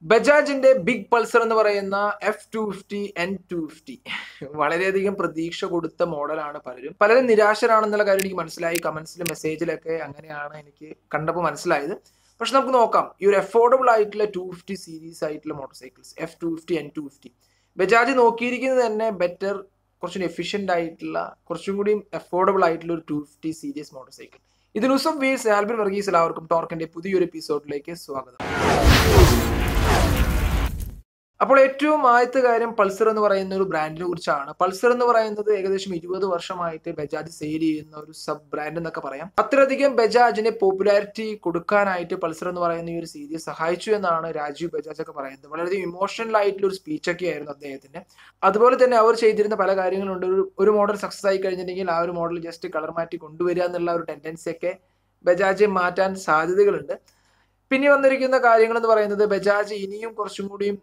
ബജാജിന്റെ big Pulsar എന്ന് പറയുന്ന F250 N250 വളരെയധികം പ്രതീക്ഷ കൊടുത്ത മോഡലാണ്. പലരും നിരാശരാണെന്നുള്ള കാര്യം എനിക്ക് മനസ്സിലായി. കമന്റ്സിലും മെസ്സേജിലൊക്കെ അങ്ങനെയാണ് എനിക്ക് കണ്ടപ്പോൾ മനസ്സിലായത്. പക്ഷെ നമുക്ക് നോക്കാം, ഈ ഒരു അഫോർഡബിൾ ആയിട്ടുള്ള 250 സീരീസ് ആയിട്ടുള്ള motor cycles F250 N250 Bajaj നോക്കിയിരിക്കുന്നത് തന്നെ ബെറ്റർ, കുറച്ചും എഫിഷ്യന്റ് ആയിട്ടുള്ള, കുറച്ചും കൂടി അഫോർഡബിൾ ആയിട്ടുള്ള ഒരു 250 സീരീസ് മോട്ടോർ സൈക്കിൾ. ഇത് news of wheels, Albin Varghese. എല്ലാവർക്കും ടോർക്കിന്റെ പുതിയൊരു എപ്പിസോഡിലേക്ക് സ്വാഗതം. അപ്പോൾ ഏറ്റവും ആദ്യത്തെ കാര്യം പൾസർ എന്ന് പറയുന്ന ഒരു ബ്രാൻഡിനെ കുറിച്ചാണ്. പൾസർ എന്ന് പറയുന്നത് ഏകദേശം 20 വർഷമായിട്ട് ബജാജ് സെയിൽ ചെയ്യുന്ന ഒരു സബ് ബ്രാൻഡ് എന്നൊക്കെ പറയാം. അത്രയധികം ബജാജിനെ പോപ്പുലാരിറ്റി കൊടുക്കാനായിട്ട് പൾസർ എന്ന് പറയുന്ന ഈ ഒരു സീരീസ് സഹായിച്ചു എന്നാണ് രാജീവ് ബജാജ് ഒക്കെ പറയുന്നത്. വളരെയധികം ഇമോഷണൽ ആയിട്ടുള്ള ഒരു സ്പീച്ചൊക്കെ ആയിരുന്നു അദ്ദേഹത്തിന്റെ. അതുപോലെ തന്നെ അവർ ചെയ്തിരുന്ന പല കാര്യങ്ങളുണ്ട്. ഒരു മോഡൽ സക്സസ് ആയി കഴിഞ്ഞിട്ടുണ്ടെങ്കിൽ ആ ഒരു മോഡൽ ജസ്റ്റ് കളർ മാറ്റി കൊണ്ടുവരിക എന്നുള്ള ഒരു ടെൻഡൻസി ഒക്കെ ബജാജ് മാറ്റാൻ സാധ്യതകളുണ്ട്. പിന്നെ വന്നിരിക്കുന്ന കാര്യങ്ങൾ എന്ന് പറയുന്നത് ബജാജ് ഇനിയും കുറച്ചും കൂടിയും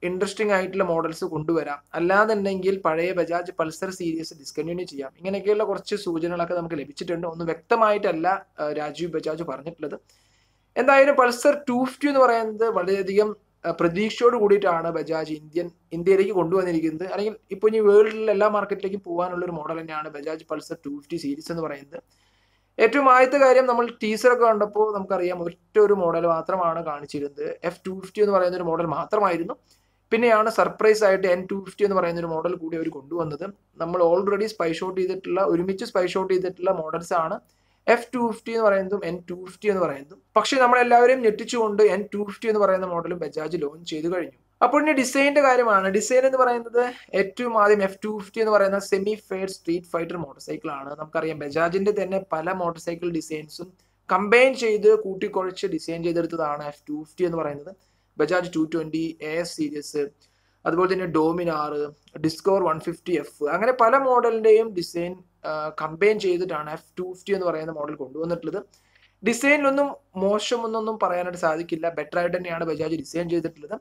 ഇൻട്രസ്റ്റിംഗ് ആയിട്ടുള്ള മോഡൽസ് കൊണ്ടുവരാം, അല്ലാന്നുണ്ടെങ്കിൽ പഴയ ബജാജ് പൾസർ സീരീസ് ഡിസ്കണ്ടിന്യൂ ചെയ്യാം. ഇങ്ങനെയൊക്കെയുള്ള കുറച്ച് സൂചനകളൊക്കെ നമുക്ക് ലഭിച്ചിട്ടുണ്ട്. ഒന്നും വ്യക്തമായിട്ടല്ല രാജീവ് ബജാജ് പറഞ്ഞിട്ടുള്ളത്. എന്തായാലും പൾസർ 250 എന്ന് പറയുന്നത് വളരെയധികം പ്രതീക്ഷയോട് കൂടിയിട്ടാണ് ബജാജ് ഇന്ത്യയിലേക്ക് കൊണ്ടുവന്നിരിക്കുന്നത്. അല്ലെങ്കിൽ ഇപ്പോൾ ഇനി വേൾഡിലെ എല്ലാ മാർക്കറ്റിലേക്കും പോകാനുള്ള ഒരു മോഡൽ തന്നെയാണ് ബജാജ് പൾസർ 250 സീരീസ് എന്ന് പറയുന്നത്. ഏറ്റവും ആദ്യത്തെ കാര്യം, നമ്മൾ ടീസറൊക്കെ കണ്ടപ്പോൾ നമുക്കറിയാം ഒറ്റ ഒരു മോഡൽ മാത്രമാണ് കാണിച്ചിരുന്നത്. F250 എന്ന് പറയുന്ന ഒരു മോഡൽ മാത്രമായിരുന്നു. പിന്നെയാണ് സർപ്രൈസ് ആയിട്ട് N250 എന്ന് പറയുന്ന ഒരു മോഡൽ കൂടി അവർ കൊണ്ടുവന്നത്. നമ്മൾ ഓൾറെഡി ഒരുമിച്ച് സ്പൈ ഷോട്ട് ചെയ്തിട്ടുള്ള മോഡൽസ് ആണ് F250 എന്ന് പറയുന്നതും N250 എന്ന് പറയുന്നതും. പക്ഷെ നമ്മളെല്ലാവരെയും ഞെട്ടിച്ചുകൊണ്ട് N250 എന്ന് പറയുന്ന മോഡലും ബജാജ് ലോഞ്ച് ചെയ്തു കഴിഞ്ഞു. അപ്പോൾ ഇനി ഡിസൈനിന്റെ കാര്യമാണ്. ഡിസൈൻ എന്ന് പറയുന്നത് ഏറ്റവും ആദ്യം F250 എന്ന് പറയുന്ന semi fair street fighter motor cycle ആണ്. നമുക്കറിയാം ബജാജിന്റെ തന്നെ പല മോട്ടോർ സൈക്കിൾ ഡിസൈൻസും കമ്പൈൻ ചെയ്ത് കൂട്ടിക്കുഴച്ച് ഡിസൈൻ ചെയ്തെടുത്തതാണ് F250 എന്ന് പറയുന്നത്. ബജാജ് 220 AS സീരീസ്, അതുപോലെ തന്നെ ഡോമിനാർ, ഡിസ്കവർ 150F, അങ്ങനെ പല മോഡലിന്റെയും ഡിസൈൻ കമ്പൈൻ ചെയ്തിട്ടാണ് F250 എന്ന് പറയുന്ന മോഡൽ കൊണ്ടുവന്നിട്ടുള്ളത്. ഡിസൈനിലൊന്നും മോശമൊന്നും പറയാനായിട്ട് സാധിക്കില്ല. ബെറ്റർ ആയിട്ട് തന്നെയാണ് ബജാജ് ഡിസൈൻ ചെയ്തിട്ടുള്ളത്.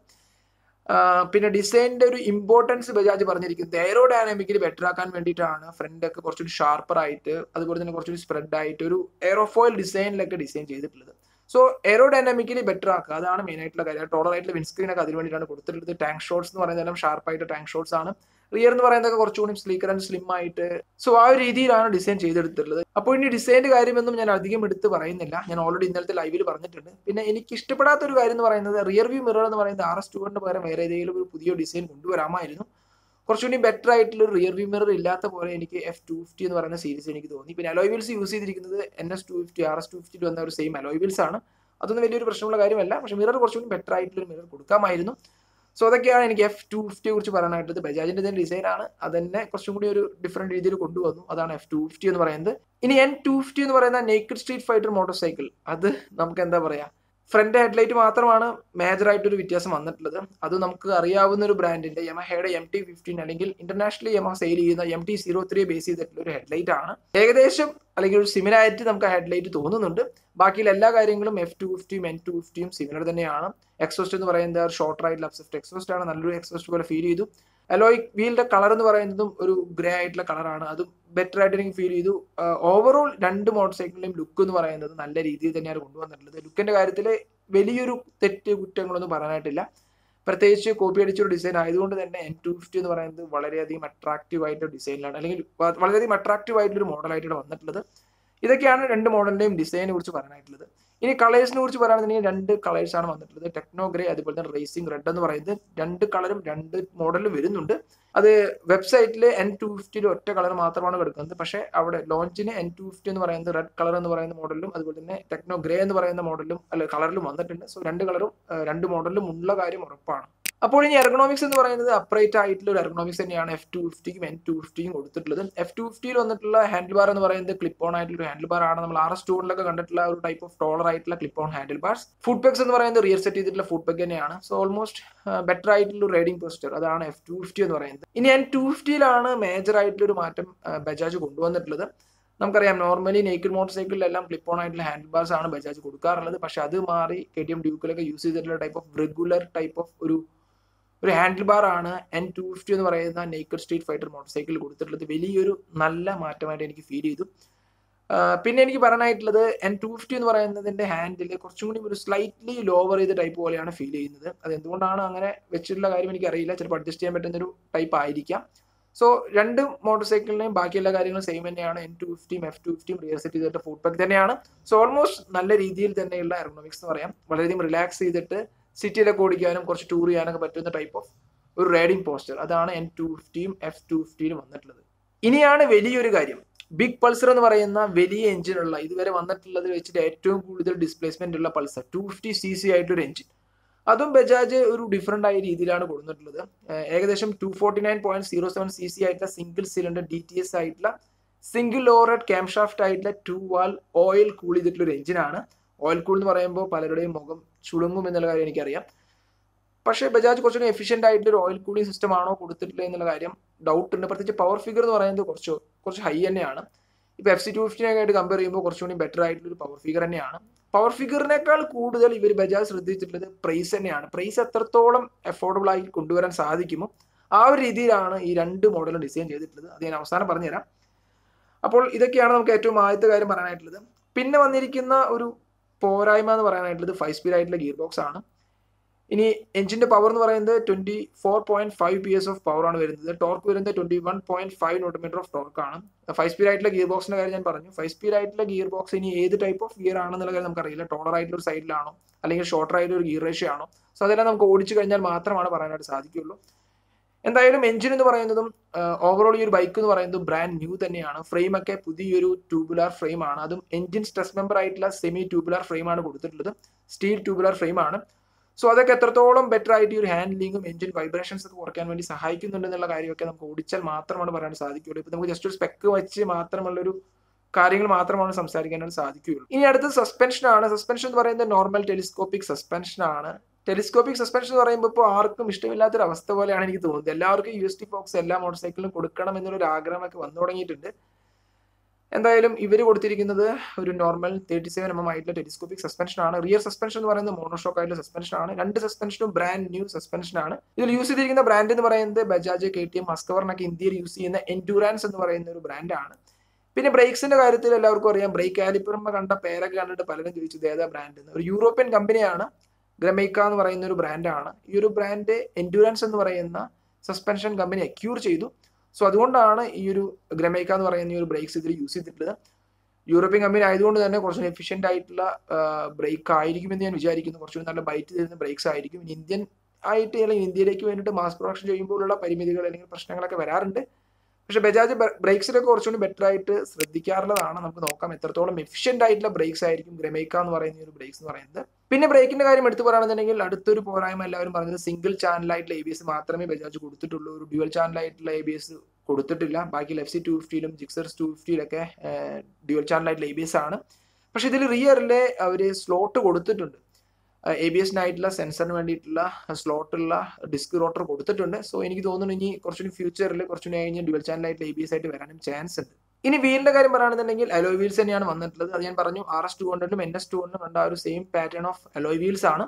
പിന്നെ ഡിസൈനിന്റെ ഒരു ഇമ്പോർട്ടൻസ് ബജാജ് പറഞ്ഞിരിക്കുന്നത് എയറോഡൈനാമിക്കലി ബെറ്റർ ആക്കാൻ വേണ്ടിയിട്ടാണ്. ഫ്രണ്ട് ഒക്കെ കുറച്ചൊരു ഷാർപ്പർ ആയിട്ട്, അതുപോലെ തന്നെ കുറച്ചൊരു സ്പ്രെഡ് ആയിട്ട് ഒരു എയറോഫോയിൽ ഡിസൈനിലൊക്കെ ഡിസൈൻ ചെയ്തിട്ടുള്ളത്. സോ എയറോഡൈനാമിക്കലി ബെറ്റർ ആക്കുക, അതാണ് മെയിൻ ആയിട്ടുള്ള കാര്യം. ടോളർ ആയിട്ടുള്ള വിൻസ്ക്രീൻ ഒക്കെ അതിന് വേണ്ടിയിട്ടാണ് കൊടുത്തിട്ടുള്ളത്. ടാങ്ക് ഷോട്ട്സ് എന്ന് പറയുന്നതെല്ലാം ഷാർപ്പായിട്ട് ടാങ്ക് ഷോട്ട്സ് ആണ്. റിയർ എന്ന് പറയുന്നതൊക്കെ കുറച്ചുകൂടി സ്ലീക്കർ ആൻഡ് സ്ലിം ആയിട്ട്. സോ ആ ഒരു രീതിയിലാണ് ഡിസൈൻ ചെയ്തെടുത്തിട്ടുള്ളത്. അപ്പോൾ ഇനി ഡിസൈനിന്റെ കാര്യമൊന്നും ഞാൻ അധികം എടുത്ത് പറയുന്നില്ല. ഞാൻ ഓൾറെഡി ഇന്നലത്തെ ലൈവിൽ പറഞ്ഞിട്ടുണ്ട്. പിന്നെ എനിക്ക് ഇഷ്ടപ്പെടാത്ത ഒരു കാര്യം എന്ന് പറയുന്നത് റിയർ വ്യൂ മിറർ എന്ന് പറയുന്നത് RS200 പകരം വേറെ ഏതെങ്കിലും ഒരു പുതിയ ഡിസൈൻ കൊണ്ടുവരാമായിരുന്നു. കുറച്ചുകൂടി ബെറ്റർ ആയിട്ടുള്ള ഒരു റിയർ വ്യൂ മിറർ ഇല്ലാത്ത പോലെ എനിക്ക് F250 എന്ന് പറയുന്ന സീരീസ് എനിക്ക് തോന്നി. പിന്നെ അലോയ് വീൽസ് യൂസ് ചെയ്തിരിക്കുന്നത് NS250 RS250 വന്ന ഒരു സെയിം അലോയ് വീൽസ് ആണ്. അതൊന്നും വലിയൊരു പ്രശ്നമുള്ള കാര്യമല്ല. പക്ഷെ മിറർ കുറച്ചുകൂടി ബെറ്റർ ആയിട്ടുള്ള മിറർ കൊടുക്കാമായിരുന്നു. സോ അതൊക്കെയാണ് എനിക്ക് F250 കുറിച്ച് പറയാനായിട്ടുള്ളത്. ബജാജിന്റെ തന്നെ ഡിസൈൻ ആണ്, അതന്നെ കുറച്ചും കൂടി ഒരു ഡിഫറെന്റ് രീതിയിൽ കൊണ്ടുവന്നു. അതാണ് F250 എന്ന് പറയുന്നത്. ഇനി N250 എന്ന് പറയുന്ന naked street fighter motor cycle, അത് നമുക്ക് എന്താ പറയാ, ഫ്രണ്ട് ഹെഡ്ലൈറ്റ് മാത്രമാണ് മേജർ ആയിട്ടൊരു വ്യത്യാസം വന്നിട്ടുള്ളത്. അത് നമുക്ക് അറിയാവുന്ന ഒരു ബ്രാൻഡിന്റെ യമഹയുടെ MT-15 അല്ലെങ്കിൽ ഇന്റർനാഷണലി യമഹ സെയിൽ ചെയ്യുന്ന MT-03 ബേസ് ചെയ്തിട്ടുള്ള ഒരു ഹെഡ്ലൈറ്റ് ആണ്. ഏകദേശം അല്ലെങ്കിൽ ഒരു സിമിലാരിറ്റി നമുക്ക് ആ ഹെഡ്ലൈറ്റ് തോന്നുന്നുണ്ട്. ബാക്കിയുള്ള എല്ലാ കാര്യങ്ങളും F250യും N250യും സിമിലർ തന്നെയാണ്. എക്സോസ്റ്റ് എന്ന് പറയുന്നത് ഷോർട്ടർ ആയിട്ടുള്ള അപ്സെറ്റ് എക്സോസ്റ്റ് ആണ്. നല്ലൊരു എക്സോസ്റ്റ് പോലെ ഫീൽ ചെയ്തു. അലോയ് വീലിന്റെ കളർ എന്ന് പറയുന്നതും ഒരു ഗ്രേ ആയിട്ടുള്ള കളറാണ്. അതും ബെറ്റർ ആയിട്ട് എനിക്ക് ഫീൽ ചെയ്തു. ഓവറോൾ രണ്ട് മോട്ടോർ സൈക്കിളിന്റെയും ലുക്ക് എന്ന് പറയുന്നത് നല്ല രീതിയിൽ തന്നെയാണ് കൊണ്ടുവന്നിട്ടുള്ളത്. ലുക്കിന്റെ കാര്യത്തിൽ വലിയൊരു കുറ്റങ്ങളൊന്നും പറയാനായിട്ടില്ല. പ്രത്യേകിച്ച് കോപ്പി അടിച്ചൊരു ഡിസൈൻ ആയതുകൊണ്ട് തന്നെ N250 എന്ന് പറയുന്നത് വളരെയധികം അട്രാക്റ്റീവ് ആയിട്ടൊരു ഡിസൈനിലാണ്, അല്ലെങ്കിൽ വളരെയധികം അട്രാക്റ്റീവ് ആയിട്ടൊരു മോഡലായിട്ടാണ് വന്നിട്ടുള്ളത്. ഇതൊക്കെയാണ് രണ്ട് മോഡലിന്റെയും ഡിസൈനെ കുറിച്ച് പറയാനായിട്ടുള്ളത്. ഇനി കളേഴ്സിനെ കുറിച്ച് പറയുകയാണെന്നുണ്ടെങ്കിൽ രണ്ട് കളേഴ്സ് ആണ് വന്നിട്ടുള്ളത്. ടെക്നോ ഗ്രേ, അതുപോലെ തന്നെ റേസിംഗ് റെഡ് എന്ന് പറയുന്നത്. രണ്ട് കളറും രണ്ട് മോഡലും വരുന്നുണ്ട്. അത് വെബ്സൈറ്റിൽ N250 ഒറ്റ കളർ മാത്രമാണ് കിടക്കുന്നത്. പക്ഷേ അവിടെ ലോഞ്ചിന് N250 എന്ന് പറയുന്നത് റെഡ് കളർ എന്ന് പറയുന്ന മോഡലിലും അതുപോലെ തന്നെ ടെക്നോ ഗ്രേ എന്ന് പറയുന്ന മോഡലിലും കളറിലും വന്നിട്ടുണ്ട്. സോ രണ്ട് കളറും രണ്ട് മോഡലിലും ഉള്ള കാര്യം ഉറപ്പാണ്. അപ്പോൾ ഇനി എർഗണോമിക്സ് എന്ന് പറയുന്നത് അപ്രൈറ്റ് ആയിട്ടുള്ള ഒരു എർഗണോമിക്സ് തന്നെയാണ് F250ക്കും N250യും കൊടുത്തിട്ടുള്ളത്. F250യിൽ വന്നിട്ടുള്ള ഹാൻഡിൽ ബാർ എന്ന് പറയുന്നത് ക്ലിപ്പ് ഓൺ ആയിട്ടുള്ള ഒരു ഹാൻഡിൽ ബാർ ആണ്. നമ്മൾ RS200 കണ്ടിട്ടുള്ള ഒരു ടൈപ്പ് ഓഫ് ടോളർ ആയിട്ടുള്ള clip on handle bars. Food pegs എന്ന് പറയുന്നത് റിയർ സെറ്റ് ചെയ്തിട്ടുള്ള ഫുഡ് പെഗ് തന്നെയാണ്. സോ ഓൾമോസ്റ്റ് ബെറ്റർ ആയിട്ടുള്ള ഒരു റൈഡിംഗ് പോസ്റ്റർ, അതാണ് F250 എന്ന് പറയുന്നത്. ഇനി N250യിലാണ് മേജർ ആയിട്ടുള്ള ഒരു മാറ്റം ബജാജ് കൊണ്ടുവന്നിട്ടുള്ളത്. നമുക്കറിയാം നോർമലി നേക്കഡ് മോട്ടോർ സൈക്കിളിലെല്ലാം ക്ലിപ്പ് ഓൺ ആയിട്ടുള്ള ഹാൻഡിൽ ബാർസ് ആണ് ബജാജ് കൊടുക്കാറുള്ളത്. പക്ഷെ അത് മാറി KTM ഡ്യൂക്കിലൊക്കെ യൂസ് ചെയ്തിട്ടുള്ള type of regular type of ഒരു ഹാൻഡിൽ ബാർ ആണ് N250 എന്ന് പറയുന്ന naked street fighter motorcycle കൊടുത്തിട്ടുള്ളത്. വലിയൊരു നല്ല മാറ്റമായിട്ട് എനിക്ക് ഫീൽ ചെയ്തു. പിന്നെ എനിക്ക് പറയാനായിട്ടുള്ളത് N250 എന്ന് പറയുന്നതിന്റെ ഹാൻഡിൽ കുറച്ചും കൂടി ഒരു സ്ലൈറ്റ്ലി ലോവർ ചെയ്ത ടൈപ്പ് പോലെയാണ് ഫീൽ ചെയ്യുന്നത്. അത് എന്തുകൊണ്ടാണ് അങ്ങനെ വെച്ചിട്ടുള്ള കാര്യം എനിക്കറിയില്ല. ചിലപ്പോൾ അഡ്ജസ്റ്റ് ചെയ്യാൻ പറ്റുന്ന ഒരു ടൈപ്പ് ആയിരിക്കാം. സോ രണ്ട് മോട്ടോർ സൈക്കിളിനെയും ബാക്കി എല്ലാ കാര്യങ്ങളും സെയിം തന്നെയാണ്. N250 F250 റിയർ സെറ്റ് ചെയ്തിട്ട് ഫുഡ് പാക്ക് തന്നെയാണ്. സോ ഓൾമോസ്റ്റ് നല്ല രീതിയിൽ തന്നെയുള്ള എർഗണോമിക്സ് എന്ന് പറയാം. വളരെയധികം റിലാക്സ് ചെയ്തിട്ട് സിറ്റിയിലൊക്കെ ഓടിക്കാനും കുറച്ച് ടൂർ ചെയ്യാനൊക്കെ പറ്റുന്ന ടൈപ്പ് ഓഫ് ഒരു റൈഡിംഗ് പോസ്റ്റർ. അതാണ് N250 F250 വന്നിട്ടുള്ളത്. ഇനിയാണ് വലിയൊരു കാര്യം. ബിഗ് പൾസർ എന്ന് പറയുന്ന വലിയ എഞ്ചിനുള്ള ഇതുവരെ വന്നിട്ടുള്ളത് വെച്ചിട്ട് ഏറ്റവും കൂടുതൽ ഡിസ്പ്ലേസ്മെന്റ് ഉള്ള പൾസർ 250cc ആയിട്ടൊരു എഞ്ചിൻ. അതും ബജാജ് ഒരു ഡിഫറെന്റ് ആയ രീതിയിലാണ് കൊടുത്തിട്ടുള്ളത്. ഏകദേശം 249.07cc ആയിട്ടുള്ള സിംഗിൾ സിലിണ്ടർ DTS ആയിട്ടുള്ള സിംഗിൾ ഓവർ ക്യാം ഷാഫ്റ്റ് ആയിട്ടുള്ള 2 വാൾ ഓയിൽ കൂൾ ചെയ്തിട്ടുള്ള ഒരു എഞ്ചിനാണ്. ഓയിൽ കൂൾ എന്ന് പറയുമ്പോൾ പലരുടെയും മുഖം ചുളുങ്ങും എന്നുള്ള കാര്യം എനിക്കറിയാം. പക്ഷേ ബജാജ് കുറച്ചുകൂടി എഫിഷ്യന്റ് ആയിട്ടുള്ള ഒരു ഓയിൽ കൂളിംഗ് സിസ്റ്റം ആണോ കൊടുത്തിട്ടില്ല എന്നുള്ള കാര്യം ഡൗട്ട് ഉണ്ട്. പ്രത്യേകിച്ച് പവർ ഫിഗർ എന്ന് പറയുന്നത് കുറച്ച് ഹൈ തന്നെയാണ്. ഇപ്പോൾ FC250 ആയിട്ട് കമ്പയർ ചെയ്യുമ്പോൾ കുറച്ചുകൂടി ബെറ്റർ ആയിട്ടുള്ള ഒരു പവർ ഫിഗർ തന്നെയാണ്. പവർ ഫിഗറിനേക്കാൾ കൂടുതൽ ഇവർ ബജാജ് ശ്രദ്ധിച്ചിട്ടുള്ളത് പ്രൈസ് തന്നെയാണ്. പ്രൈസ് എത്രത്തോളം അഫോർഡബിൾ ആയി കൊണ്ടുവരാൻ സാധിക്കുമോ ആ ഒരു രീതിയിലാണ് ഈ രണ്ട് മോഡലും ഡിസൈൻ ചെയ്തിട്ടുള്ളത്. അത് ഞാൻ അവസാനം പറഞ്ഞുതരാം. അപ്പോൾ ഇതൊക്കെയാണ് നമുക്ക് ഏറ്റവും ആദ്യത്തെ കാര്യം പറയാനായിട്ടുള്ളത്. പിന്നെ വന്നിരിക്കുന്ന ഒരു പോരായ്മ എന്ന് പറയാനായിട്ടുള്ളത് 5 സ്പീഡ് ആയിട്ടുള്ള ഗിയർ ബോക്സ് ആണ്. ഇനി എഞ്ചിന്റെ പവർ എന്ന് പറയുന്നത് 24.5 PS ഓഫ് പവർ ആണ് വരുന്നത്. ടോർക്ക് വരുന്നത് 21.5 Nm ഓഫ് ടോർക്ക് ആണ്. 5 സ്പീഡ് ആയിട്ടുള്ള ഗിയർ ബോക്സിന്റെ കാര്യം ഞാൻ പറഞ്ഞു. 5 സ്പീഡ് ആയിട്ടുള്ള ഗിയർ ബോക്സ് ഇനി ഏത് ടൈപ്പ് ഓഫ് ഗിയർ ആണെന്നുള്ള കാര്യം നമുക്കറിയില്ല. ടോളർ ആയിട്ടുള്ള ഒരു സൈഡിലാണോ അല്ലെങ്കിൽ ഷോർട്ടർ ആയിട്ടുള്ള ഒരു ഗിയർ റേഷ്യോ ആണോ? സോ അതെല്ലാം നമുക്ക് ഓടിച്ചു കഴിഞ്ഞാൽ മാത്രമാണ് പറയാനായിട്ട് സാധിക്കുള്ളൂ. എന്തായാലും എഞ്ചിൻ എന്ന് പറയുന്നതും ഓവറോൾ ഈ ഒരു ബൈക്ക് എന്ന് പറയുന്നത് ബ്രാൻഡ് ന്യൂ തന്നെയാണ്. ഫ്രെയിം ഒക്കെ പുതിയൊരു ട്യൂബുലാർ ഫ്രെയിം ആണ്. അതും എഞ്ചിൻ സ്ട്രെസ് മെമ്പർ ആയിട്ടുള്ള സെമി ട്യൂബുലാർ ഫ്രെയിം ആണ് കൊടുത്തിട്ടുള്ളത്. സ്റ്റീൽ ട്യൂബുലാർ ഫ്രെയിം ആണ്. സോ അതൊക്കെ എത്രത്തോളം ബെറ്റർ ആയിട്ട് ഈ ഒരു ഹാൻഡ്ലിങ്ങും എഞ്ചിൻ വൈബ്രേഷൻസ് ഒക്കെ കുറയ്ക്കാൻ വേണ്ടി സഹായിക്കുന്നുണ്ട് എന്നുള്ള കാര്യമൊക്കെ നമുക്ക് ഓടിച്ചാൽ മാത്രമാണ് പറയാൻ സാധിക്കുകയുള്ളൂ. ഇപ്പൊ നമുക്ക് ജസ്റ്റ് ഒരു സ്പെക്ക് വെച്ച് മാത്രമുള്ളൊരു കാര്യങ്ങൾ മാത്രമാണ് സംസാരിക്കാനായിട്ട് സാധിക്കുകയുള്ളൂ. ഇനി അടുത്തത് സസ്പെൻഷൻ ആണ്. സസ്പെൻഷൻ എന്ന് പറയുന്നത് നോർമൽ ടെലിസ്കോപ്പിക് സസ്പെൻഷൻ ആണ്. ടെലിസ്കോപ്പിക് സസ്പെൻഷൻ എന്ന് പറയുമ്പോൾ ഇപ്പോൾ ആർക്കും ഇഷ്ടമില്ലാത്തൊരു അവസ്ഥ പോലെയാണ് എനിക്ക് തോന്നുന്നത്. എല്ലാവർക്കും USD ഫോക്സ് എല്ലാ മോട്ടോർ സൈക്കിളിലും കൊടുക്കണം എന്നുള്ളൊരു ആഗ്രഹമൊക്കെ വന്നു തുടങ്ങിയിട്ടുണ്ട്. എന്തായാലും ഇവർ കൊടുത്തിരിക്കുന്നത് ഒരു നോർമൽ 37 mm ആയിട്ടുള്ള ടെലിസ്കോപ്പിക് സസ്പെൻഷൻ ആണ്. റിയർ സസ്പെൻഷൻ എന്ന് പറയുന്നത് മോണോഷോക്ക് ആയിട്ടുള്ള സസ്പെൻഷൻ ആണ്. രണ്ട് സസ്പെൻഷനും ബ്രാൻഡ് ന്യൂ സസ്പെൻഷൻ ആണ്. ഇതിൽ യൂസ് ചെയ്തിരിക്കുന്ന ബ്രാൻഡ് എന്ന് പറയുന്നത് ബജാജ്, KTM, ഹസ്കവറിനൊക്കെ ഇന്ത്യയിൽ യൂസ് ചെയ്യുന്ന എൻഡുറാൻസ് എന്ന് പറയുന്ന ഒരു ബ്രാൻഡാണ്. പിന്നെ ബ്രേക്സിന്റെ കാര്യത്തിൽ എല്ലാവർക്കും അറിയാം. ബ്രേക്ക് കാലിപ്പറുമ്പോൾ കണ്ട പേരൊക്കെ കണ്ടിട്ട് പലരും ചോദിച്ചത് ഏതാ ബ്രാൻഡ് എന്ന്. ഒരു യൂറോപ്യൻ കമ്പനിയാണ്. ഗ്രമൈക്ക എന്ന് പറയുന്ന ഒരു ബ്രാൻഡാണ്. ഈ ഒരു ബ്രാൻഡ് എൻഡുറാൻസ് എന്ന് പറയുന്ന സസ്പെൻഷൻ കമ്പനി അക്യൂർ ചെയ്തു. സോ അതുകൊണ്ടാണ് ഈ ഒരു ഗ്രമൈക്ക എന്ന് പറയുന്ന ഈ ഒരു ബ്രേക്സ് ഇതിൽ യൂസ് ചെയ്തിട്ടുള്ളത്. യൂറോപ്യൻ കമ്പനി ആയതുകൊണ്ട് തന്നെ കുറച്ചുകൂടി എഫിഷ്യന്റ് ആയിട്ടുള്ള ബ്രേക്ക് ആയിരിക്കും എന്ന് ഞാൻ വിചാരിക്കുന്നു. കുറച്ചുകൂടി നല്ല ബൈറ്റ് തരുന്ന ബ്രേക്സ് ആയിരിക്കും. ഇന്ത്യൻ ആയിട്ട് അല്ലെങ്കിൽ ഇന്ത്യയിലേക്ക് വേണ്ടിയിട്ട് മാസ് പ്രൊഡക്ഷൻ ചെയ്യുമ്പോഴുള്ള പരിമിതികൾ അല്ലെങ്കിൽ പ്രശ്നങ്ങളൊക്കെ വരാറുണ്ട്. പക്ഷേ ബജാജ് ബ്രേക്സിലൊക്കെ കുറച്ചുകൂടി ബെറ്റർ ആയിട്ട് ശ്രദ്ധിക്കാറുള്ളതാണ്. നമുക്ക് നോക്കാം എത്രത്തോളം എഫിഷ്യന്റ് ആയിട്ടുള്ള ബ്രേക്സ് ആയിരിക്കും ഗ്രമൈക്ക എന്ന് പറയുന്ന ഒരു ബ്രേക്സ് എന്ന് പറയുന്നത്. പിന്നെ ബ്രേക്കിന്റെ കാര്യം എടുത്തു പറയുകയാണെന്നുണ്ടെങ്കിൽ അടുത്തൊരു പോരായ്മ എല്ലാവരും പറഞ്ഞത് സിംഗിൾ ചാനലായിട്ടുള്ള ABS മാത്രമേ ബജാജ് കൊടുത്തിട്ടുള്ളൂ. ഒരു ഡ്യുവൽ ചാനലായിട്ടുള്ള ABS കൊടുത്തിട്ടില്ല. ബാക്കി FC250 ജിക്സർ 250 ഡ്യുവൽ ചാനലായിട്ടുള്ള ABS ആണ്. പക്ഷെ ഇതിൽ റിയറിലെ അവർ സ്ലോട്ട് കൊടുത്തിട്ടുണ്ട്. ABS-നായിട്ടുള്ള സെൻസറിന് വേണ്ടിയിട്ടുള്ള സ്ലോട്ടുള്ള ഡിസ്ക് റോട്ടർ കൊടുത്തിട്ടുണ്ട്. സോ എനിക്ക് തോന്നുന്നു ഇനി കുറച്ചുകൂടി ഫ്യൂച്ചറിൽ കുറച്ചുകൂടി കഴിഞ്ഞ് ഡ്യുവൽ ചാനലായിട്ടുള്ള ABS ആയിട്ട് വരാനും ചാൻസ് ഉണ്ട്. ഇനി വീലിന്റെ കാര്യം പറയുകയാണെന്നുണ്ടെങ്കിൽ അലോയ് വീൽസ് തന്നെയാണ് വന്നിട്ടുള്ളത്. അത് ഞാൻ പറഞ്ഞു. RS200-ലും NS200-ലും കണ്ട ഒരു same pattern of alloy wheels ആണ്.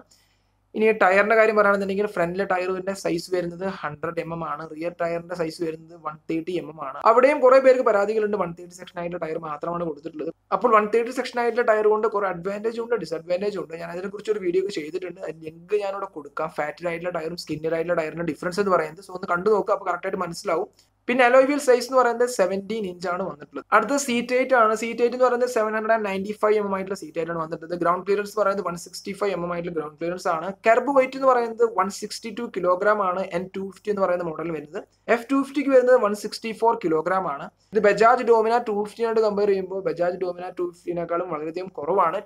ഇനി ടയറിന്റെ കാര്യം പറയുകയാണെന്നുണ്ടെങ്കിൽ ഫ്രണ്ടിലെ ടയറിന്റെ സൈസ് വരുന്നത് 100 mm ആണ്. റിയർ ടയറിന്റെ സൈസ് വരുന്നത് 130 mm ആണ്. അവിടെയും കുറെ പേർക്ക് പരാതികളുണ്ട്. 130 സെക്ഷൻ ആയിട്ടുള്ള ടയർ മാത്രമാണ് കൊടുത്തിട്ടുള്ളത്. അപ്പോൾ 130 സെക്ഷൻ ആയിട്ടുള്ള ടയർ കൊണ്ട് കുറെ അഡ്വാൻറ്റേജ് ഉണ്ട്, ഡിസഡ്വാൻറ്റേജ് ഉണ്ട്. ഞാൻ അതിനെക്കുറിച്ച് ഒരു വീഡിയോ ചെയ്തിട്ടുണ്ട്. ലിങ്ക് ഞാനിവിടെ കൊടുക്കാം. ഫാറ്റഡ് ആയിട്ടുള്ള ടയറും സ്കിന്നർ ആയിട്ടുള്ള ടയറിന്റെ ഡിഫറൻസ് എന്ന് പറയുന്നത്. സോ ഒന്ന് കണ്ടു നോക്കുക. അപ്പോൾ കറക്റ്റ് ആയിട്ട് മനസ്സിലാവും. പിന്നെ അലോയ് വീൽ സൈസ് എന്ന് പറയുന്നത് 17 ഇഞ്ച് ആണ് വന്നിട്ടുള്ളത്. അടുത്ത സീറ്റ് ഹൈറ്റ് ആണ്. സീറ്റ് ഹൈറ്റ് എന്ന് പറയുന്നത് 795 mm ആയിട്ടുള്ള സീറ്റ് ഹൈറ്റ് ആണ് വന്നിട്ടുള്ളത്. ഗ്രൗണ്ട് ക്ലിയറൻസ് പറയുന്നത് 165 mm ആയിട്ടുള്ള ഗ്രൗണ്ട് ക്ലിയറൻസ് ആണ്. കർബ് വെയിറ്റ് എന്ന് പറയുന്നത് 162 kg ആണ്. N250 എന്ന് പറയുന്ന മോഡൽ വരുന്നത്. F250 വരുന്നത് 164 kg ആണ്. ഇത് ബജാജ് ഡോമിന 250 കമ്പയർ ചെയ്യുമ്പോൾ ബജാജ് ഡോമിന 250-നേക്കാളും വളരെയധികം കുറവാണ്.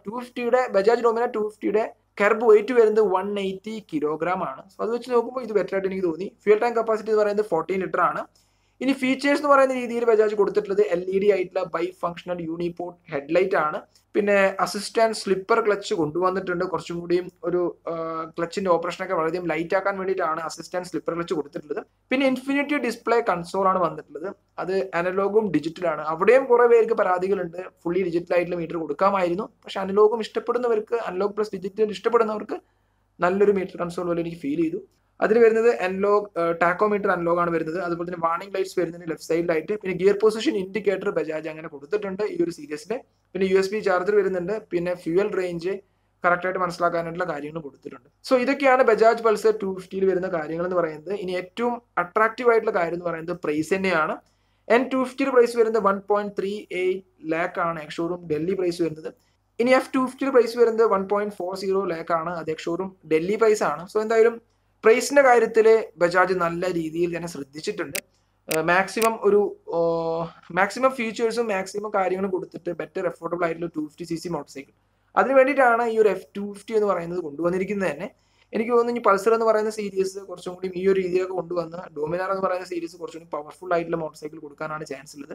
ബജാജ് ഡോമിന 250 കർബ് വെയിറ്റ് വരുന്നത് 180 kg ആണ്. സോ അത് വെച്ച് നോക്കുമ്പോൾ ഇത് ബെറ്റർ ആയിട്ട് എനിക്ക് തോന്നി. ഫ്യൂൽ ടാങ്ക് കപ്പാസിറ്റി എന്ന് പറയുന്നത് 14 ലിറ്റർ ആണ്. ഇനി ഫീച്ചേഴ്സ് എന്ന് പറയുന്ന രീതിയിൽ ബജാജ് കൊടുത്തിട്ടുള്ളത് LED ആയിട്ടുള്ള ബൈ ഫംഗ്ഷണൽ യൂണിപോർട്ട് ഹെഡ്ലൈറ്റ് ആണ്. പിന്നെ അസിസ്റ്റന്റ് സ്ലിപ്പർ ക്ലച്ച് കൊണ്ടുവന്നിട്ടുണ്ട്. കുറച്ചും കൂടിയും ഒരു ക്ലച്ചിന്റെ ഓപ്പറേഷനൊക്കെ വളരെയധികം ലൈറ്റ് ആക്കാൻ വേണ്ടിയിട്ടാണ് അസിസ്റ്റന്റ് സ്ലിപ്പർ ക്ലച്ച് കൊടുത്തിട്ടുള്ളത്. പിന്നെ ഇൻഫിനിറ്റി ഡിസ്പ്ലേ കൺസോൾ ആണ് വന്നിട്ടുള്ളത്. അത് അനലോഗും ഡിജിറ്റലാണ്. അവിടെയും കുറെ പേർക്ക് പരാതികളുണ്ട്. ഫുള്ളി ഡിജിറ്റൽ ആയിട്ടുള്ള മീറ്റർ കൊടുക്കാമായിരുന്നു. പക്ഷെ അനലോഗും ഇഷ്ടപ്പെടുന്നവർക്ക്, അനലോഗ് പ്ലസ് ഡിജിറ്റൽ ഇഷ്ടപ്പെടുന്നവർക്ക് നല്ലൊരു മീറ്റർ കൺസോൾ പോലെ എനിക്ക് ഫീൽ ചെയ്തു. അതിൽ വരുന്നത് അനലോഗ് ടാക്കോമീറ്റർ അനലോഗ് ആണ് വരുന്നത്. അതുപോലെ തന്നെ വാർണിംഗ് ലൈറ്റ്സ് വരുന്നത് ലെഫ്റ്റ് സൈഡിലായിട്ട്. പിന്നെ ഗിയർ പൊസിഷൻ ഇൻഡിക്കേറ്റർ ബജാജ് അങ്ങനെ കൊടുത്തിട്ടുണ്ട് ഈ ഒരു സീരീസിൽ. പിന്നെ USB ചാർജർ വരുന്നുണ്ട്. പിന്നെ ഫ്യൂവൽ റേഞ്ച് കറക്റ്റായിട്ട് മനസ്സിലാക്കാനായിട്ടുള്ള കാര്യങ്ങൾ കൊടുത്തിട്ടുണ്ട്. സോ ഇതൊക്കെയാണ് ബജാജ് പൾസർ 250 വരുന്ന കാര്യങ്ങൾ എന്ന് പറയുന്നത്. ഇനി ഏറ്റവും അട്രാക്റ്റീവ് ആയിട്ടുള്ള കാര്യം എന്ന് പറയുന്നത് പ്രൈസ് തന്നെയാണ്. N250 പ്രൈസ് വരുന്നത് 1.38 ലാക്ക് ആണ് എക്സ് ഷോറൂം ഡൽഹി പ്രൈസ് വരുന്നത്. ഇനി F250 പ്രൈസ് വരുന്നത് 1.40 ലാക്ക് ആണ്, അത് എക്സ് ഷോറൂം ഡൽഹി പ്രൈസ് ആണ്. സോ എന്തായാലും പ്രൈസിന്റെ കാര്യത്തിൽ ബജാജ് നല്ല രീതിയിൽ തന്നെ ശ്രദ്ധിച്ചിട്ടുണ്ട്. മാക്സിമം ഫീച്ചേഴ്സും മാക്സിമം കാര്യങ്ങളും കൊടുത്തിട്ട് ബെറ്റർ അഫോർഡബിൾ ആയിട്ടുള്ള 250cc മോട്ടോർ സൈക്കിൾ അതിന് വേണ്ടിയിട്ടാണ് ഈ ഒരു F250 എന്ന് പറയുന്നത് കൊണ്ടുവന്നിരിക്കുന്നത് തന്നെ. എനിക്ക് തോന്നുന്നു ഈ പൾസർ എന്ന് പറയുന്ന സീരീസ് കുറച്ചും കൂടി ഈ ഒരു രീതിയിലൊക്കെ കൊണ്ടുവന്ന് ഡോമിനാർ എന്ന് പറയുന്ന സീരീസ് കുറച്ചും കൂടി പവർഫുൾ ആയിട്ടുള്ള മോട്ടോർ സൈക്കിൾ കൊടുക്കാനാണ് ചാൻസ് ഉള്ളത്.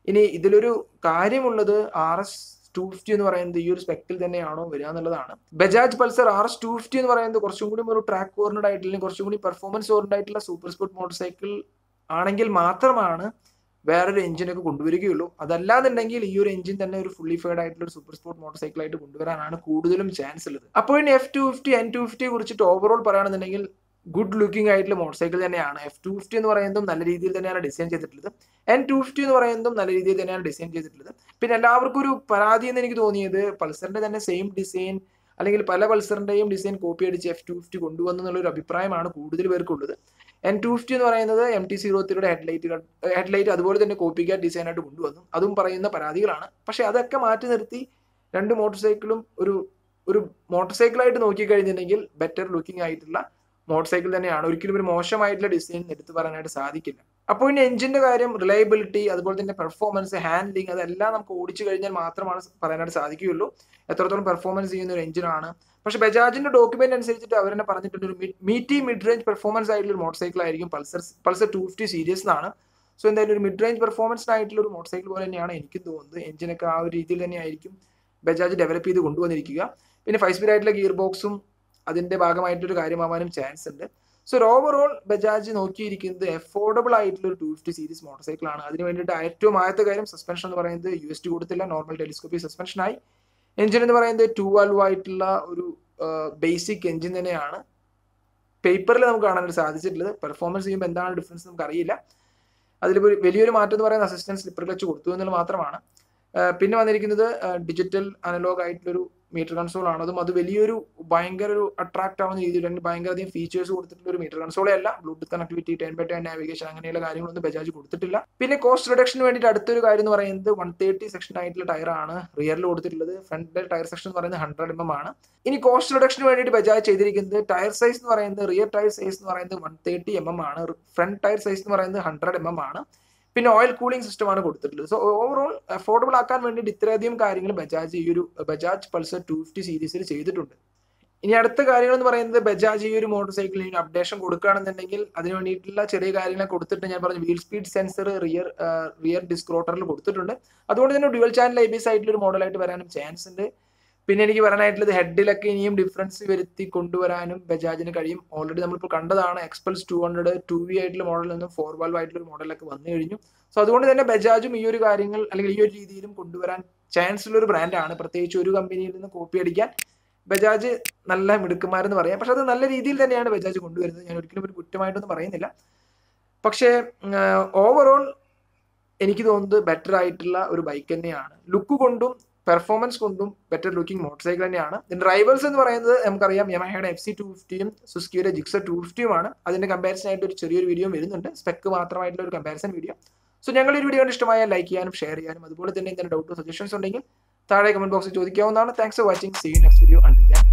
ഇനി ഇതിലൊരു കാര്യമുള്ളത് RS250 എന്ന് പറയുന്നത് ഈ ഒരു സ്പെക്റ്റിൽ തന്നെയാണോ വരിക എന്നുള്ളതാണ്. ബജാജ് പൾസർ RS250 എന്ന് പറയുന്നത് കുറച്ചും കൂടി ഒരു ട്രാക്ക് ഓറിയന്റഡ് ആയിട്ടുള്ള കുറച്ചും കൂടി പെർഫോമൻസ് ഓറിയന്റഡ് ആയിട്ടുള്ള സൂപ്പർ സ്പോർട്ട് മോട്ടോർ സൈക്കിൾ ആണെങ്കിൽ മാത്രമാണ് വേറൊരു എഞ്ചിനൊക്കെ കൊണ്ടുവരികയുള്ളൂ. അതല്ലാന്നുണ്ടെങ്കിൽ ഈ ഒരു എഞ്ചിൻ തന്നെ ഒരു ഫുള്ളി ഫെയർഡ് ആയിട്ടുള്ള ഒരു സൂപ്പർ സ്പോർട്ട് മോട്ടോർ സൈക്കിൾ ആയിട്ട് കൊണ്ടുവരാനാണ് കൂടുതലും ചാൻസ് ഉള്ളത്. അപ്പോൾ ഇനി F250 N250 കുറിച്ചിട്ട് ഓവറോൾ പറയുകയാണെന്നുണ്ടെങ്കിൽ ഗുഡ് ലുക്കിംഗ് ആയിട്ടുള്ള മോട്ടോർ സൈക്കിൾ തന്നെയാണ്. F250 എന്ന് പറയുന്നതും നല്ല രീതിയിൽ തന്നെയാണ് ഡിസൈൻ ചെയ്തിട്ടുള്ളത്. N250 എന്ന് പറയുന്നതും നല്ല രീതിയിൽ തന്നെയാണ് ഡിസൈൻ ചെയ്തിട്ടുള്ളത്. പിന്നെ എല്ലാവർക്കും ഒരു പരാതി എന്ന് എനിക്ക് തോന്നിയത് പൾസറിന്റെ തന്നെ സെയിം ഡിസൈൻ അല്ലെങ്കിൽ പല പൾസറിന്റെയും ഡിസൈൻ കോപ്പി അടിച്ച് F250 കൊണ്ടുവന്നു എന്നുള്ളൊരു അഭിപ്രായമാണ് കൂടുതൽ പേർക്കുള്ളത്. N250 എന്ന് പറയുന്നത് MT-03യുടെ ഹെഡ്ലൈറ്റ് അതുപോലെ തന്നെ കോപ്പി ക്യാറ്റ് ഡിസൈൻ ആയിട്ട് കൊണ്ടുവന്നു. അതും പറയുന്ന പരാതികളാണ്. പക്ഷെ അതൊക്കെ മാറ്റി നിർത്തി രണ്ട് മോട്ടോർ സൈക്കിളും ഒരു മോട്ടോർ സൈക്കിളായിട്ട് നോക്കിക്കഴിഞ്ഞിട്ടുണ്ടെങ്കിൽ ബെറ്റർ ലുക്കിംഗ് ആയിട്ടുള്ള മോട്ടോർ സൈക്കിൾ തന്നെയാണ്. ഒരിക്കലും ഒരു മോശമായിട്ടുള്ള ഡിസൈൻ എടുത്ത് പറയാനായിട്ട് സാധിക്കില്ല. അപ്പോൾ ഇനി എഞ്ചിന്റെ കാര്യം, റിലയബിലിറ്റി, അതുപോലെ തന്നെ പെർഫോമൻസ്, ഹാൻഡ്ലിംഗ്, അതെല്ലാം നമുക്ക് ഓടിച്ചു കഴിഞ്ഞാൽ മാത്രമാണ് പറയാനായിട്ട് സാധിക്കുകയുള്ളൂ എത്രത്തോളം പെർഫോമൻസ് ചെയ്യുന്ന ഒരു എഞ്ചിനാണ്. പക്ഷെ ബജാജിന്റെ ഡോക്യുമെന്റ് അനുസരിച്ചിട്ട് അവർ തന്നെ പറഞ്ഞിട്ടുണ്ട് ഒരു മിഡ് റേഞ്ച് പെർഫോമൻസ് ആയിട്ടുള്ള ഒരു മോട്ടോർ സൈക്കിൾ ആയിരിക്കും പൾസർ 250 സീരീസ് എന്നാണ്. സോ എന്തായാലും ഒരു മിഡ് റേഞ്ച് പെർഫോമൻസിനായിട്ടുള്ള ഒരു മോട്ടോർ സൈക്കിൾ പോലെ തന്നെയാണ് എനിക്കും തോന്നുന്നത്. എഞ്ചിനൊക്കെ ആ ഒരു രീതിയിൽ തന്നെയായിരിക്കും ബജാജ് ഡെവലപ്പ് ചെയ്ത് കൊണ്ടുവന്നിരിക്കുക. പിന്നെ 5 സ്പീഡ് ആയിട്ടുള്ള ഗിയർ ബോക്സും അതിന്റെ ഭാഗമായിട്ടൊരു കാര്യമാവാനും ചാൻസ് ഉണ്ട്. സോ ഓവറോൾ ബജാജ് നോക്കിയിരിക്കുന്നത് അഫോർഡബിൾ ആയിട്ടുള്ള ഒരു 250 സീരീസ് മോട്ടോർ സൈക്കിൾ ആണ്. അതിന് വേണ്ടിയിട്ട് ഏറ്റവും ആദ്യത്തെ കാര്യം സസ്പെൻഷൻ എന്ന് പറയുന്നത് USD കൊടുത്തില്ല, നോർമൽ ടെലിസ്കോപ്പിക് സസ്പെൻഷനായി. എഞ്ചിൻ എന്ന് പറയുന്നത് 2 വാൽവ് ആയിട്ടുള്ള ഒരു ബേസിക് എഞ്ചിൻ തന്നെയാണ്. പേപ്പറിൽ നമുക്ക് കാണാനായിട്ട് സാധിച്ചിട്ടുള്ളത്. പെർഫോമൻസ് ചെയ്യുമ്പോൾ എന്താണ് ഡിഫറൻസ് നമുക്ക് അറിയില്ല. അതിൽ വലിയൊരു മാറ്റം എന്ന് പറയുന്നത് അസിസ്റ്റന്റ് സ്ലിപ്പർ ക്ലച്ച് കൊടുത്തു എന്നുള്ളത് മാത്രമാണ്. പിന്നെ വന്നിരിക്കുന്നത് ഡിജിറ്റൽ അനലോഗ് ആയിട്ടുള്ളൊരു മീറ്റർ കൺസോൾ ആണ്. അതും അത് വലിയൊരു ഭയങ്കര ഒരു അട്രാക്ട് ആവുന്ന രീതിയിൽ ഭയങ്കര അധികം ഫീച്ചേഴ്സ് കൊടുത്തിട്ടുള്ള ഒരു മീറ്റർ കൺസോളേ അല്ല. ബ്ലൂടൂത്ത് കണക്ടിവിറ്റി, 10x10 നാവിഗേഷൻ, അങ്ങനെയുള്ള കാര്യങ്ങളൊന്നും ബജാജ് കൊടുത്തിട്ടില്ല. പിന്നെ കോസ്റ്റ് റിഡക്ഷന് വേണ്ടിയിട്ട് അടുത്തൊരു കാര്യം എന്ന് പറയുന്നത് 130 സെക്ഷൻ ആയിട്ടുള്ള ടയറാണ് റിയറിൽ കൊടുത്തിട്ടുള്ളത്. ഫ്രണ്ട് ടയർ സെക്ഷൻ എന്ന് പറയുന്നത് 100 mm ആണ്. ഇനി കോസ്റ്റ് റിഡക്ഷന് വേണ്ടിയിട്ട് ബജാജ് ചെയ്തിരിക്കുന്നത് ടയർ സൈസ് എന്ന് പറയുന്നത്, റിയർ ടയർ സൈസ് എന്ന് പറയുന്നത് 130 mm ആണ്. ഫ്രണ്ട് ടയർ സൈസ് എന്ന് പറയുന്നത് 100 mm ആണ്. പിന്നെ ഓയിൽ കൂളിംഗ് സിസ്റ്റം ആണ് കൊടുത്തിട്ടുള്ളത്. സോ ഓവറോൾ അഫോർഡബിൾ ആക്കാൻ വേണ്ടിയിട്ട് ഇത്രയധികം കാര്യങ്ങൾ ബജാജ് ഈ ഒരു ബജാജ് പൾസർ 250 സീരീസിൽ ചെയ്തിട്ടുണ്ട്. ഇനി അടുത്ത കാര്യങ്ങൾ എന്ന് പറയുന്നത് ബജാജ് ഈ ഒരു മോട്ടോർ സൈക്കിളിന് അപ്ഡേഷൻ കൊടുക്കുകയാണെന്നുണ്ടെങ്കിൽ അതിന് വേണ്ടിയിട്ടുള്ള ചെറിയ കാര്യങ്ങൾ കൊടുത്തിട്ട് ഞാൻ പറഞ്ഞു wheel speed sensor rear disc റോട്ടറിൽ കൊടുത്തിട്ടുണ്ട്. അതുകൊണ്ട് തന്നെ ഡ്യുവൽ ചാനൽ ABS ആയിട്ടുള്ള ഒരു മോഡലായിട്ട് വരാനും ചാൻസ് ഉണ്ട്. പിന്നെ എനിക്ക് പറയാനായിട്ടുള്ളത് ഹെഡിലൊക്കെ ഇനിയും ഡിഫറൻസ് വരുത്തി കൊണ്ടുവരാനും ബജാജിന് കഴിയും. ഓൾറെഡി നമ്മളിപ്പോൾ കണ്ടതാണ് എക്സ്പൾസ് 200 2V ആയിട്ടുള്ള മോഡലിൽ നിന്നും 4 വാൽവ് ആയിട്ടുള്ള ഒരു മോഡലൊക്കെ വന്നു കഴിഞ്ഞു. സോ അതുകൊണ്ട് തന്നെ ബജാജും ഈ ഒരു കാര്യങ്ങൾ അല്ലെങ്കിൽ ഈ ഒരു രീതിയിലും കൊണ്ടുവരാൻ ചാൻസ് ഉള്ള ഒരു ബ്രാൻഡാണ്. പ്രത്യേകിച്ച് ഒരു കമ്പനിയിൽ നിന്ന് കോപ്പി അടിക്കാൻ ബജാജ് നല്ല മിടുക്കന്മാരെന്ന് പറയാം. പക്ഷെ അത് നല്ല രീതിയിൽ തന്നെയാണ് ബജാജ് കൊണ്ടുവരുന്നത്. ഞാൻ ഒരിക്കലും ഒരു കുറ്റമായിട്ടൊന്നും പറയുന്നില്ല. പക്ഷേ ഓവറോൾ എനിക്ക് തോന്നുന്നത് ബെറ്റർ ആയിട്ടുള്ള ഒരു ബൈക്ക് തന്നെയാണ്. ലുക്ക് കൊണ്ടും പെർഫോമൻസ് കൊണ്ടും ബെറ്റർ ലുക്കിംഗ് മോട്ടോർ സൈക്കിൾ തന്നെയാണ്. ഇതിന്റെ റൈവൽസ് എന്ന് പറയുന്നത് നമുക്കറിയാം യമഹയുടെ FC250 സുസുക്കിയുടെ ജിക്സർ 250 ആണ്. അതിന്റെ കമ്പാരിസൺ ആയിട്ട് ഒരു ചെറിയൊരു വീഡിയോ വരുന്നുണ്ട്, സ്പെക്ക് മാത്രമായിട്ടുള്ള ഒരു കമ്പാരിസൺ വീഡിയോ. സോ ഞങ്ങളുടെ ഒരു വീഡിയോ ഇഷ്ടമായാൽ ലൈക്ക് ചെയ്യാനും ഷെയർ ചെയ്യാനും അതുപോലെ തന്നെ എന്തെങ്കിലും ഡൗട്ടോ സജഷൻസ് ഉണ്ടെങ്കിൽ താഴെ കമന്റ് ബോക്സിൽ ചോദിക്കാവുന്നതാണ്. Thanks for watching. See you next video. Until then